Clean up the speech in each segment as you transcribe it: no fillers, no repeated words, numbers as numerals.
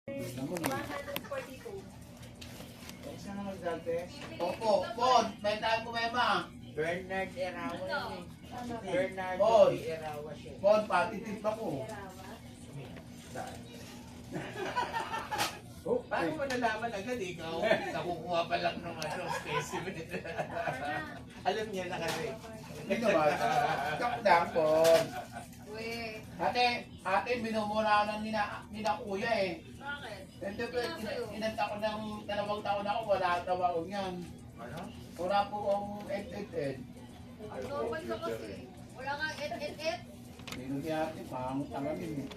142. Saan na magdante? Opo, Pod, may tayo kumema. Bernard Erawa yun eh. Bernardo Paul. P. Erawa siya. Pod, patitip ako. Saan? Oh, Paano mo nalaman agad ikaw? Nakukuha pa lang ng specimen. Alam niya na kasi. Hindi naman. Kakdang, Pod. Uy. Ate, minumura na nina kuya eh. Bakit? Siyempre, inanta ko ng 2 taon ako, wala tawag yan. Ano? Wala po akong et. Normal ka kasi. Wala kang et. Binugyan ate, pangut alamin eh.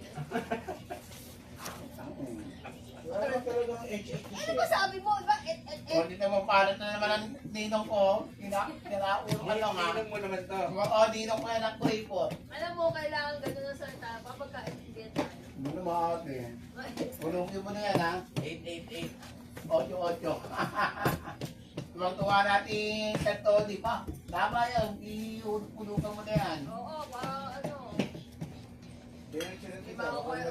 Wala talagang HH. Ano ba sabi mo? Diba? Et. O, di naman palat na naman ang ninong ko. Kinaulo ka lang ha. Inom mo naman to. O, ninong ko yan ang pray po. Alam mo, kailangan gano'n ang salita kapag ka-et. Ano naman ate? Ulungin mo na yan ha. 888. 8-8. Tuwag-tuwa natin ito, di ba? Tama yan, iulugan mo na yan. Oo, parang ano.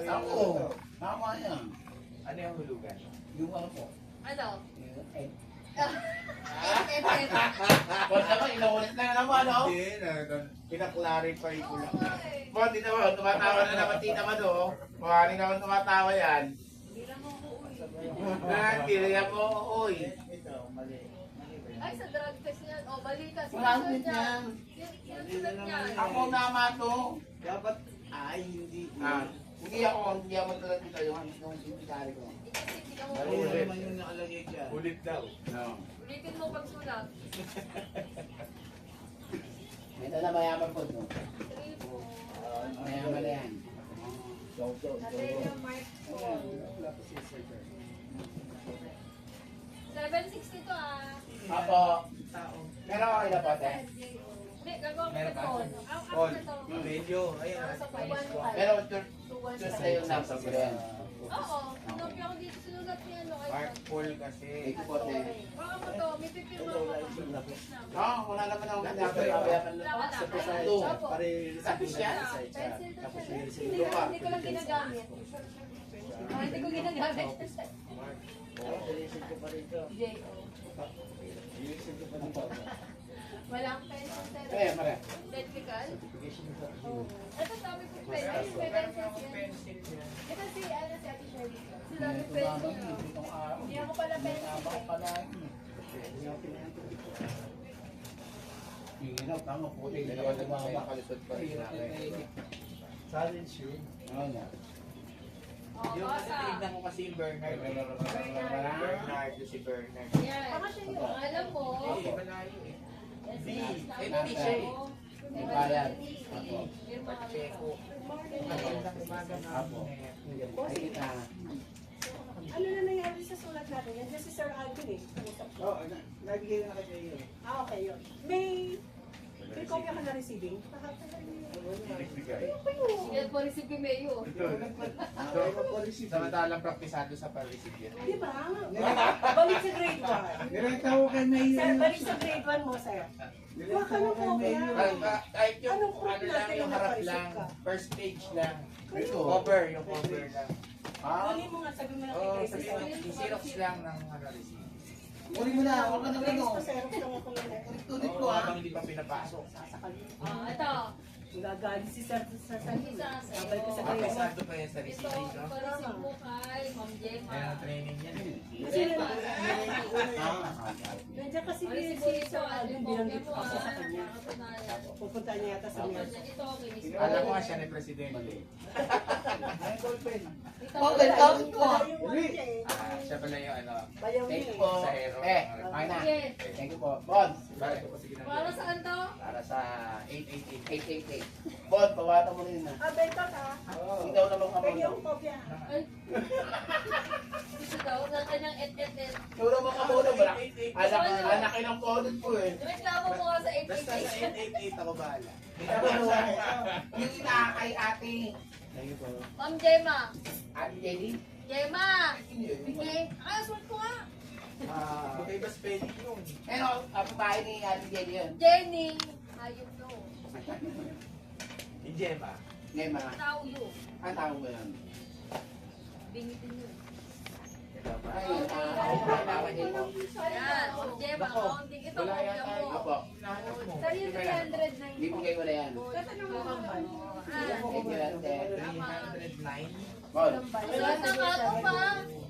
Ako, tama yan. Ano yung hulugan? Yung ano po. Ano? Yung et. Et. Kung naman, inuulit na naman, no? Hindi, pinaklarify ko lang. Bon, di naman, tumatawa na naman tita man, no? Mukha naman tumatawa yan. Hindi lang mo uuwi. Tilihan mo, uy. Ito, mali. Ay, sa drug test yan. O, bali ka. Sumagot niya. Sinusunod niya. Ako naman to. Dapat, hindi. Hindi ako talaga dito yung pinitari ko. Kasi hindi ka mo Mali uuwi. naman yung nakalagay dyan. Ulit daw. No. Ulitin mo pag sulat. Ito na mayaman po, no? 3, 4. Mayaman na yan. Nathaniel Mark Paul. 760 to ah. Apo. Meron ako ina po, te? Hindi, gagawa ko Meron na ba? to. Paul, Ako na to. medyo, ayun. Para sa 215. Pero just na yung nasa ko yan. Oo, sinopya ko dito. Sinulat niya ano kayo. Mark Paul kasi. Ito po, te. Baka mo to, may pipirma ko. Wala naman akong ginagawa. Ito. Tapos yan? Pencil to siya. Hindi ko lang ginagamit. Hindi ko ginagamit. J.O. Walang pencil sir. Mare. Technical? Oo. Ito sabi ko pencil. May pencil yan. Ito si Ate Shirley. Sila may pencil. Hindi ako pala pencil. Hinginaw, tama po. Dalawa na mga makalusot pa rin namin. Challenge yun. Ano na? Oo, Yung kasi basa. tinignan ko kasi yung Bernard. Bernard, yung si Bernard. Yan. Alam mo. Hindi, malayo eh. B. MP siya eh. Bayan. Pacheco. Magandang umaga na Apo. Ay, kita. Ano na nangyari sa sulat natin? Nandiyan si Sir Alvin eh. Kausap ko. Oo, nabigay na kasi yun. Okay yun. May kopya ka na receiving? Yan po rin si Pimeyo. Samantalang praktisado sa pag-receive yan. Di ba? Balik sa grade 1. Direkta ko kay Mayor. Sir, balik sa grade 1 mo, sir. Kuha ka ng kopya. Kahit yung Anong proof ano lang, natin yung na harap napaisip lang. ka? First page lang. Ito. Cover, yung cover lang. Kunin mo nga, sabi mo na kay Oo, Grace. sabihin mo, i-xerox lang ng receipt. Kunin mo na, huwag ka na Grace ano. pa, Xerox lang ako yun eh. Tulit ko Oo, ha. habang hindi pa pinapasok. Sasakal yun. Ito. Gagalit si Sir sa sanin. Isa sa'yo. Babalik ka sa grade 1. Praktisado pa yan sa Ito, receipt, no? pa-receive mo kay Ma'am Gemma. Kaya ang training yan eh. Kasi Ah, nandiyan kasi Receive si mo ito, Sir at Alvin, yung binanggit kopya ko mo kasi sa kanya. nakatunayan. Pupunta niya yata sa Opo, Miyas. ito, kinis mo. Alam mo nga siya ni Presidente. Ay, ballpen. Ito, Okay, tawag ko. Siya pala yung ano. Bayaw Thank you niya po. Sa hero. Okay na. Yes. Thank you po. Bon. Para ito po sige na. Para saan to? Para sa 888. 888. Bon, pawata mo rin na. Benta ka. Hindi daw naman Pwede kamon. yung kopya. Ay. Gusto daw ng kanyang et. Ikaw naman kamon. Anak ng kodot po eh. Reklamo mo nga sa Basta sa 888. 888 ako bahala. Yung ina kay ate. Ma'am Gemma. Ate Jenny. Gemma. Sige. Suot ko nga. Okay ba spelling yun? Pero, ang bahay ni Ate Jenny yun. Jenny. Hayop to. Yung Gemma. Nema. Tao yun. Ang tawag mo yun. Bingitin yun. Ay, ako kailangan niyo po. Ayan, object, accounting. Ito, Wala object yata mo. Opo, Hinahanap mo. Sir, yung 300 na yun. bibigay ko na yan. Tatanong mo kung ba? Thank you, ate. 309. Paul, Wala na nga ako pa.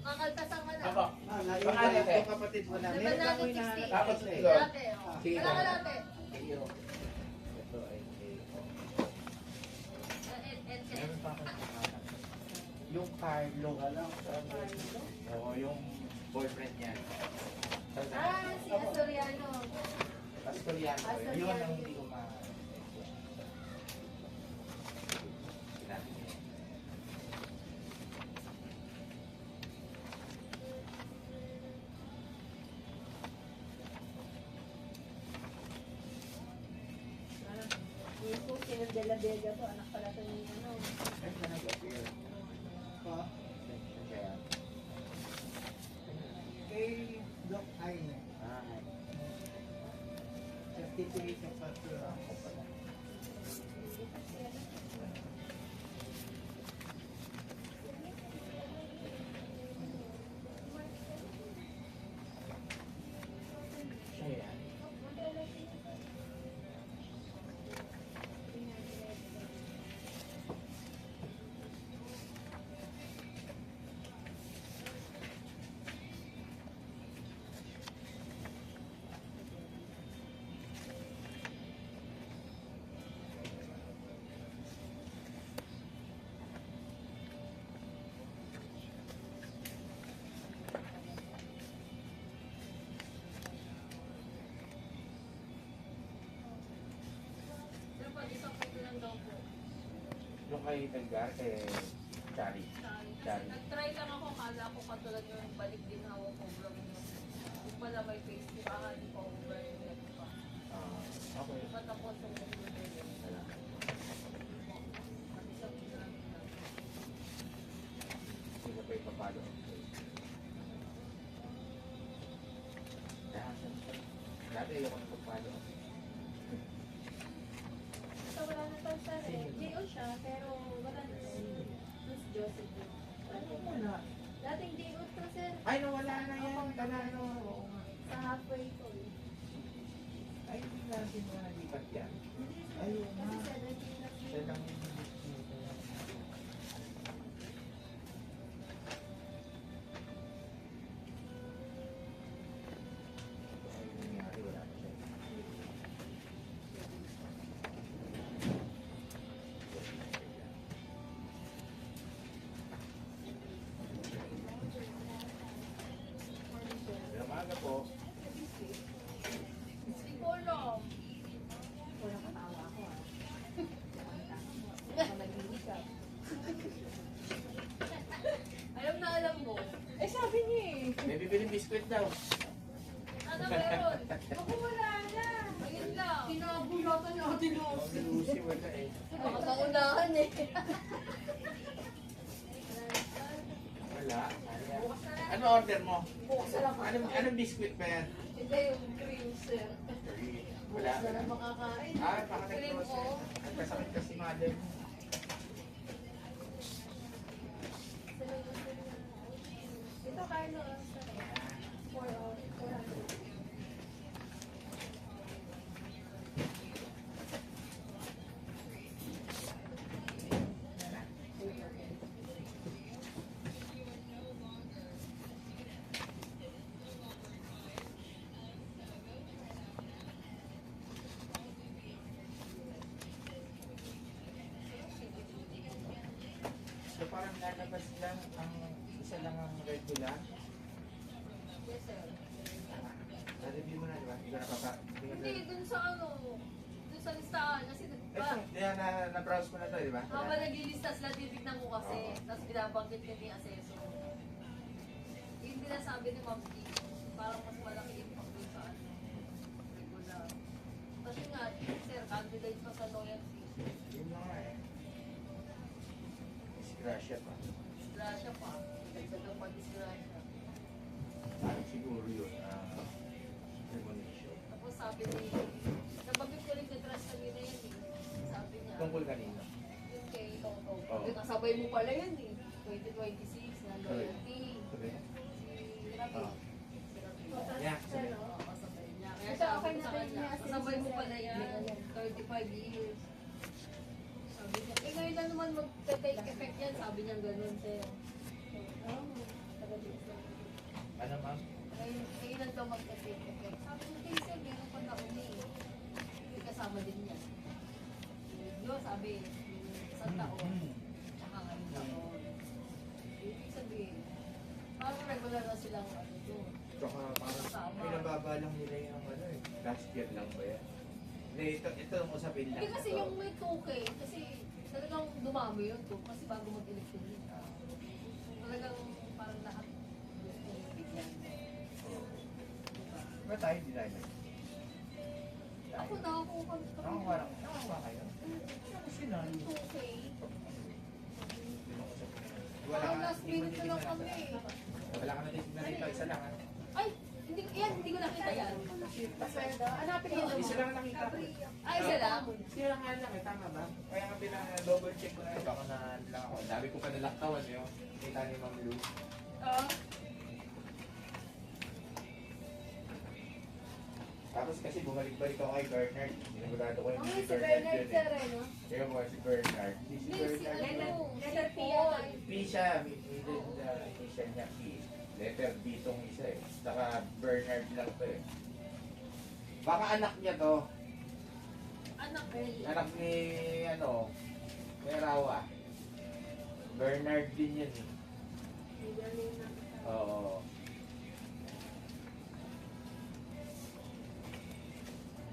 Kakaltasan ka na. Ako. Pangalan ko kapatid mo na. Di ba Meron natin ako hinahanap. 60? Tapos Dati, ito. oh. Sige. Wala ka dati. Iyo. Ito ay meron pa ako hinahanap. Yung Carlo. Oo, yung boyfriend niya. Ah, si Astoriano. Pastoriano. Pastoriano. Yun ang hindi ko ma... Sinabi niya. Yung po, Sino de la Vega po, anak pala ito ni ano. Ay, talaga. Weird. Pa. Kaya... Kay Doc Ay. Ah, Certificate of Pastor. ako pala. Siya yan. Sir, pag isang pito lang daw po. Yung kay Edgar, kay Chari. Kasi nag-try lang ako, kala ko katulad yung balik din hawak ko vlog nyo. Yung pala may face, di ba? Hindi pa over yung leg pa. Ah, okay. Matapos yung Salamat. Hindi na pa ipapalo. Dati ayoko na pagpalo. So, wala na pa siya eh. J.O. siya, pero wala na si Miss Josephine. Wala. Dating J.O. to, sir. Ay, nawala na yan. Talano. Oo nga. Sa halfway ko eh. Ay, hindi natin mo nalipat yan. Hindi, sir. Ayun Kasi na. 17 na Siya lang yung ay, nangyari, wala na siya. Pero maaga po. Si Polo. Wala katawa ako ah. Baka nag-iisap. Alam mo. Eh sabi niya eh. May bibiling biskwit daw. Ano meron? Ako wala na. Ayun lang. Kinabulatan niya ako Si Lucy wala eh. Baka sa unahan eh. Wala. Ano order mo? Bukas na lang. Anong biskwit ba yan? Hindi yung cream, sir. Wala. Bukas na lang makakain. Ah, baka Cream nag-cross ko. yan. Ang kasakit kasi mother mo. Ito Carlo. 400. So parang lalabas lang ang isa lang ang regular. Yes, sir. Na-review mo na, di ba? Hindi ka nakapa... Hindi, dun sa ano, dun sa listahan. Kasi Ito, yan, na-browse ko na to, di ba? habang naglilista sila, titignan ko kasi. Tapos binabanggit niya ni Aseso. Yung binasabi ni Ma'am D, parang mas malaki impact dun sa ano, regular. Kasi nga, sir, candidate pa sa loyalty. Yun na nga eh. Disgrasya pa. Disgrasya pa. Dagdagang pa disgrasya. Parang siguro yun. Premonition. Tapos sabi ni, nabanggit ko rin kay Trust kanina yan eh. Sabi niya, Tungkol kanina. yung kay Toto. Oo. Yung kasabay mo pala yan eh. 2026 na loyalty. Sabi niya? Si yan, sabi niya ganun, sir. Ano ma'am? Ay, kailan daw magka-take effect? Sabi ko, kay sir, meron pa na uli. May kasama din niya. Yun, sabi, isang taon. Tsaka ngayong taon. Ibig sabihin, parang regular na silang ano doon. Tsaka parang pinababa lang nila yung ano eh. Last year lang ba yan? Hindi, ito ang usapin lang. Hindi kasi yung may 2K, kasi talagang dumami yun to. Kasi bago mag-election yun. Talagang parang lahat gusto yung bigyan. Ba't tayo hindi tayo? Ako nakakuha kami. Nakakuha kayo? Sino? 2K. Wala Parang ka, last minute na lang kami. wala ka na din na dito, isa lang. Ano? Ay, hindi ko nakita yan. Hanapin niyo Isa lang nakita ko. Ay, isa lang. Sila nga lang eh, tama ba? Kaya nga double check ko na baka na lang ako. Ang dami ko pa nalaktawan yun. Kita ni Ma'am Lou. Oo. Tapos kasi bumalik-balik ako kay Bernard. Sinagurado ko yung Ang si Bernard Bernard yun sir, eh. ano? Kaya mo si Bernard. Hindi si Hindi, si Bernard. ano? Letter Si P Paul. P siya. Initial niya P. Letter B tong isa eh. Saka Bernard lang to eh. Baka anak niya to. Anak ko. Anak ni ano, Merawa. Bernard din yun eh. Oo.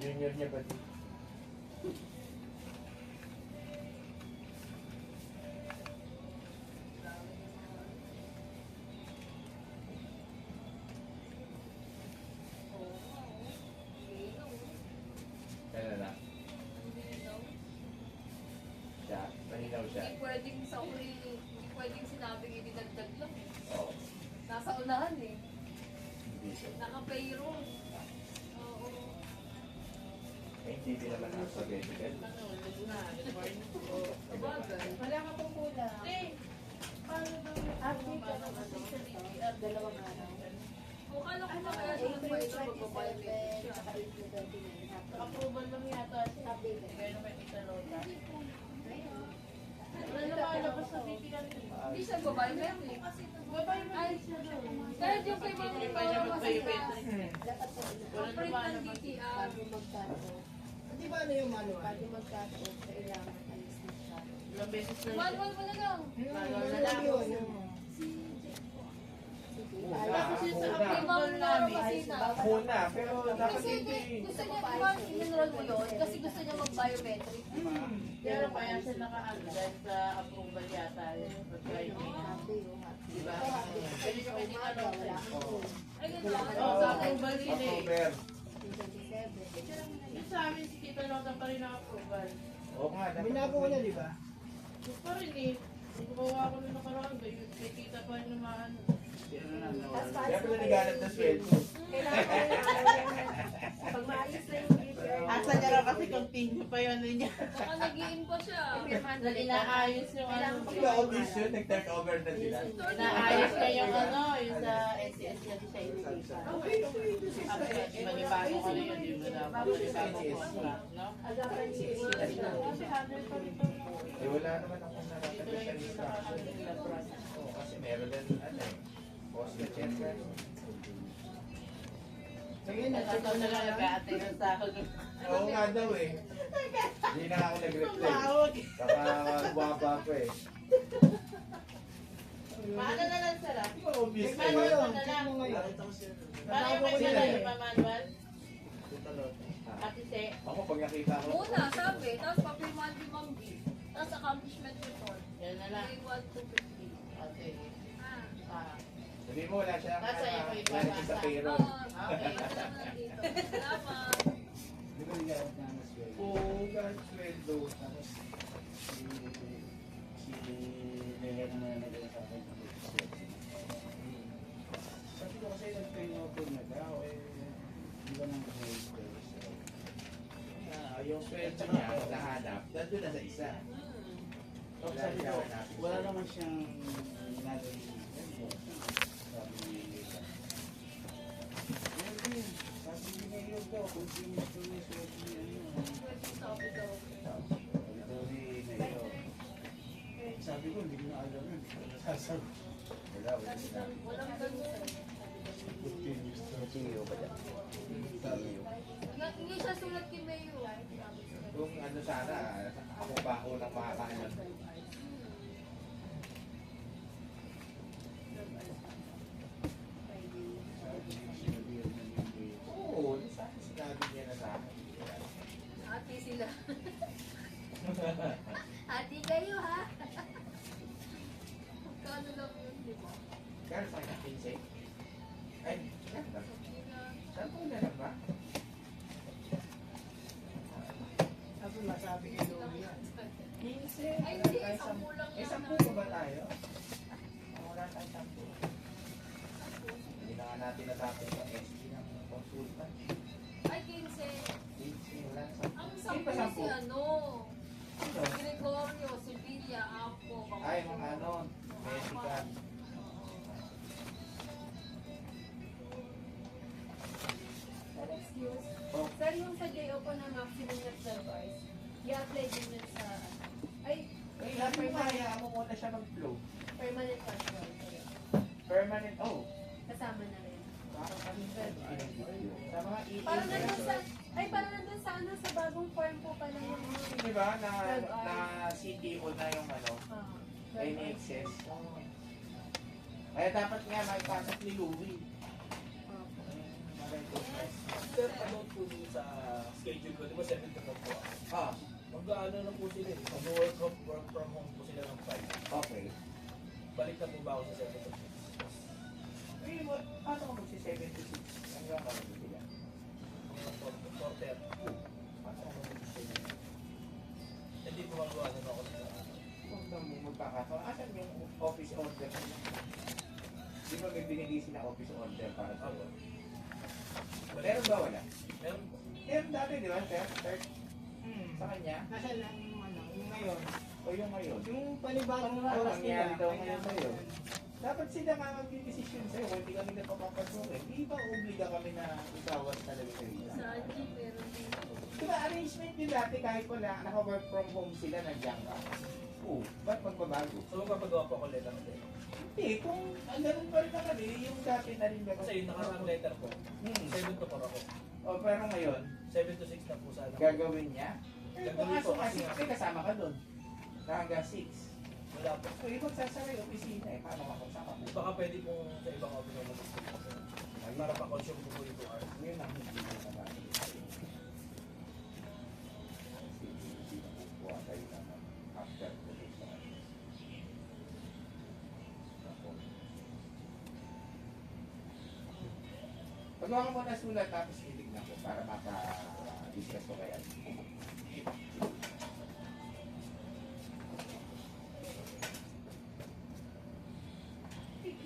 Junior niya ba din? Kaya na. Siya, mahinaw siya. Hindi pwedeng sa uli, hindi pwedeng sinabing ididagdag lang eh. Oo. Nasa unahan eh. Hindi siya. Naka-payroll. Oo. Eh, hindi naman alphabetical. Sabagay. Wala ka pong kulang. Update ka ng assistant to. Dalawang araw. Kung kala ko ba kaya siya nag-payroll, magbabayad siya. Approval lang yata siya. Kaya naman italota. Wala na makalabas sa BPM. Hindi siya babayad eh. Babae mo din siya doon. Kahit yung kay Mami Paolo kasi na, Dapat sa ang print ng DTR. bago magkato. Di ba ano yung manual? Bago magkato, kailangan alis na siya. Ilang beses na Manual mo na lang. Manual na lang. Tapos yun sa Una. kay Ma'am Laura Masina. Muna, pero dapat Kasi hindi. gusto niya naman in-enroll mo yun kasi gusto niya mag-biometric. Pero kaya siya naka-ano dahil sa approval yata. Pagka hindi. Diba? Pwede nyo kayo italota. Ay, gano'n. Oo, sa approval din eh. October. Yung sa amin si Tita Lota pa rin ang approval. Oo nga, dapat. Binago ko na, di ba? Gusto pa rin eh. Gumawa ko na nakaraan ba? Yung kay Tita pa rin naman. Kaya pala naghanap ng sweldo. Pag maayos na yung DTR. Asa niya raw kasi continue pa yun niya. Baka nag-i-in pa siya. Na inaayos yung ano. Di ba audition, nag-turn over na sila? Inaayos niya yung ano, yung sa SES niya siya inipipan. Manibago ko na yun, di ba na? Manibago contract, no? Agapan niyo. Kasi 100 pa rin to. Eh wala naman akong Ito lang naratabi sa yung instruction. pinaka-process. Oo, kasi meron din, ano eh, post na check. Sige, Nataw na lang nag-aatay ng sahod. Oo nga daw eh. Hindi na ako nag-reply. Tumawag. Saka guwapa pa eh. Paano na lang sila? Obvious na Manual yun. mo na lang. Check mo ngayon. Paano yung may Sila manual eh. pa manual? Ate Se. Ako pag nakita ko. Muna, sabi. Tapos papirmahan ni Ma'am B. Tapos accomplishment report. Yan na lang. Grade 1 to 50. Ate. Ah. Ah. Sabi mo wala siya. Nasa iyo ko Wala siya sa payroll. Okay. Salamat. Di ba naghanap na ng sweldo? Oo, kahit sweldo. Tapos, si Lea na nalagay sa akin. Sabi ko kasi nag-pay over na daw, eh, di ba nang register? Yung sweldo niya, nahanap, nandun na sa isa. Tapos sabi ko, wala naman siyang nalagay. Sabi ni Lea. Sabi ni Lea daw, kung sino ito yung sweldo niya, Sabi daw. Sabi ni Lea. Sabi ko, hindi ko na alam yun. Sasagot. Wala, wala na. Walang ganun. Chiyo ba yan? Chiyo. Hindi siya sulat kay Mayo. Kung ano sana, ako pa ako lang makakaalam. Oo, sana sinabi niya na sa akin. Ate sila. Ate kayo ha? Kano lang yun, di ba? Kaya sa akin, 15. Ay, yan lang. Saan po na lang ba? Ano masabi ni Lolo yan? 15. Ay, hindi. 10 lang Eh, yan. 10 pa ba tayo? Wala tayong 10. Hindi na nga natin natapos ang SG ng consultant. Ay, 15. 15, wala na 10. Ang Sino pa 10? sampu si ano? Sino? Gregorio, Sevilla, Apo, Ay, mga ano, medical. Sir, excuse. Oh. Sir, yung sa JO po na maximum net service, i-apply din yun sa, ay, Eh, lahat mo kaya mo muna siya mag-flow. permanent control. Permanent, oh. Kasama na rin. Parang kami sa mga Parang nandun sa, ay, parang nandun sa ano, sa bagong form po pala yung, Di ba, na CTO na yung ano, NXS. Kaya dapat nga maipasok ni Louie. Sir, about po dun sa schedule ko, di ba 7 to 4 po ako? Ah, Mag-ano na po sila eh, mag-work from home po sila ng 5. okay. Balik na po ba ako sa 7 to 6? Uy, paano ko magsi-7 to 6? Hanggang ano ba sila? Mga 4:30. Paano ko magsi-7? Hindi po magawa na ako sa Huwag na mo magkakataon. Asan yung office order? Di ba may binigay sila office order para sa iyo? Meron ba wala? Meron po. Meron dati, di ba, sir? Third, sa kanya? Nasa lang yung ano, yung ngayon. O yung ngayon? Yung panibagong Oo, oras nangyari nila. daw ngayon sa'yo. Dapat sila nga mag-decision sa'yo kung hindi kami nagpapapasukin. Di ba obliga kami na ikawas talaga sa isa? Sa Angie, meron din. Diba arrangement din dati kahit wala, naka-work from home sila, nandiyan ka. Oo, ba't magbabago? So magpapagawa po ako letter na din. Hindi, kung ang ganun pa rin naman eh, yung dati na rin gano'n. Kasi yung nakarang letter ko, 7 to 4 ako. O, pero ngayon, 7 to 6 na po sana. gagawin niya. Eh, Gagawin pumasok ko ka kasi 6, eh, kasama ka doon. Na hanggang 6. Wala po. So, yung magsasara yung opisina eh, paano ka kung saan ka pupunta? Baka pwede pong sa ibang office na mag-discuss. Para pa-consume ko po yung 2 hours. Yun ang hindi ko nabati sa'yo. Kasi hindi na kukuha tayo naman after ko dun sa Ako. Pagawa ko muna sulat tapos titignan ko para maka-discuss ko kaya.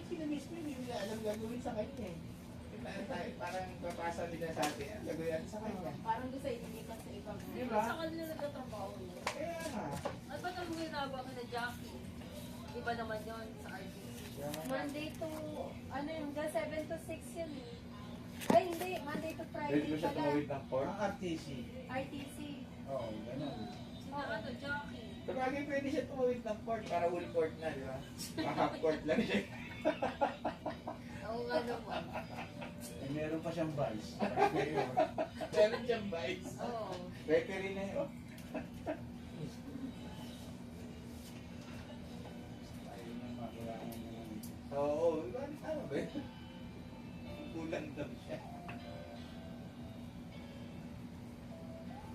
Sino mismo hindi nila alam gagawin sa kanya eh. Parang papasa nila sa atin, ang gagawin natin sa kanya. parang doon sa ilipat sa ibang. Diba? Sa kanila nagtatrabaho yun. Kaya nga. At ba't ang ginagawa ka na Jackie? Iba naman yun sa RTC. Monday to, ano yung, 7 to 6 yun eh. Ay, hindi, Monday to Pwede Friday ko siya pala. tumawid ng port. Ang RTC. RTC. Oo, ganun. Sina ano, Jackie? Sabagay pwede siya tumawid ng port para full port na, di ba? Half port lang siya. Oo nga naman. Eh, meron pa siyang vice. Meron siyang bites. Oo. Bakery na yun. Ayun ang makulangan naman. Oo, diba? Tama ba yun? Kulang daw siya.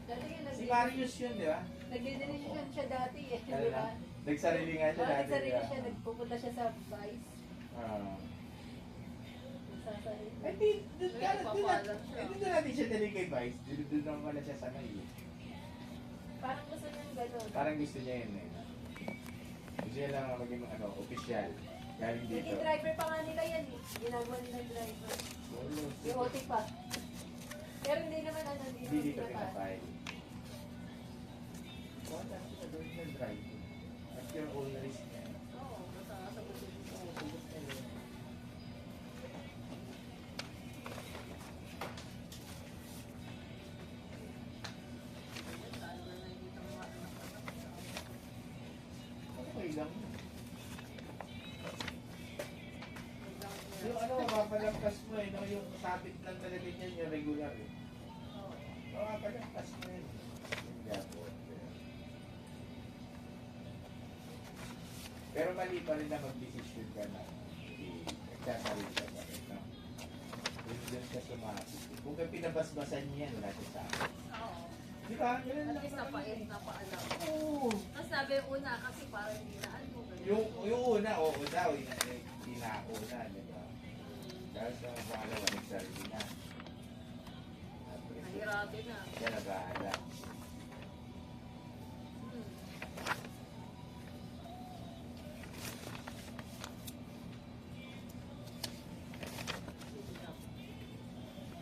Dati nga, Si Marius yun, di ba? nag-delineation siya dati eh, Ano di na? ba? Nagsarili nga siya Oo, dati, nagsarili di ba? siya, nagpupunta siya sa Vice. Ah. Nagsasarili. Eh, di, doon May nagpapalam siya. doon natin siya dali kay Vice. Doon naman pala siya sanay. Eh. Parang gusto niyang gano'n. Parang gusto niya yun eh. Gusto niya lang maging ano, official. Galing dito. Naging driver pa nga nila yan eh. Ginagawa nilang driver. Yung OT pa. Pero hindi naman ano, Hindi dito pinapa. pinapay. Wala siya doon sa drive. At your own risk niya. Oo, nasa buto dito. Oo, tulos na yun. Saan ba nakikita mo mga anak ko? Okay lang. makapalampas mo eh, no? Yung sabit lang talaga niyan, yung regular eh. Oo. Makapalampas mo yun. Hindi ako. Pero mali pa rin na mag-decision ka na. Nagsasalit ka pa rin, no? Doon ka sumapit. Kung ka pinabasbasan niya yan, wala siya sa akin. Oo. Di ba? Ganun At lang least naman napait, eh. napaalam. Oo. Tapos sabi yung una kasi parang hindi na ano. ganun. Yung una, oo daw, inauna, di ba? Dahil sa pangalawa, nagsarili na. Nahiratin na. Siya nag-aalala. Hmm.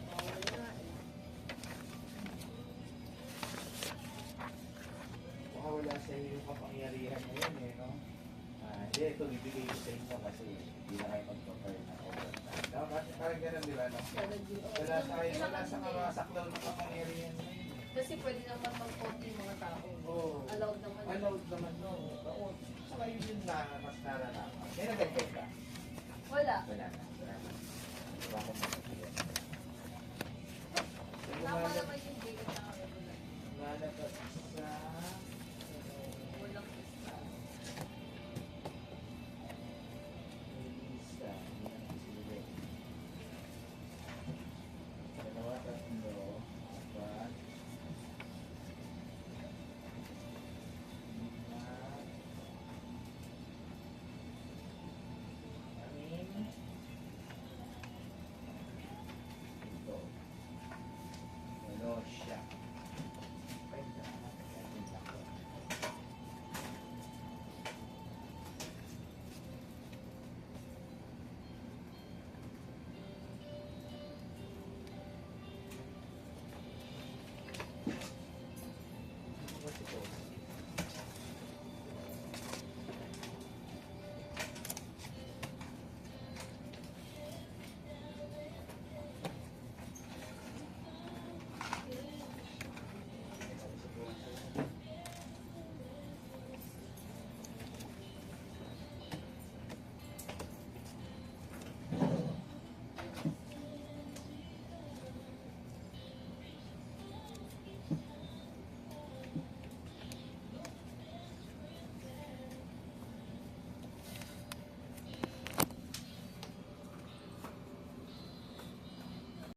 Bawal na eh. Baka wala sa iyo yung kapangyarihan ngayon eh, no? Hindi, ito bibigay ko sa inyo kasi hindi na kayo mag-compare na overtime. No, parang ganun, di ba, no? Wala tayo, wala sa kasaklaw ng kapangyarihan ngayon. Kasi pwede naman mag-konti yung mga tao. Oo. Allowed naman. Allowed naman, no? Oo. Saka yun yung na, mas naranaman. May nagagay ka? Wala. Wala na.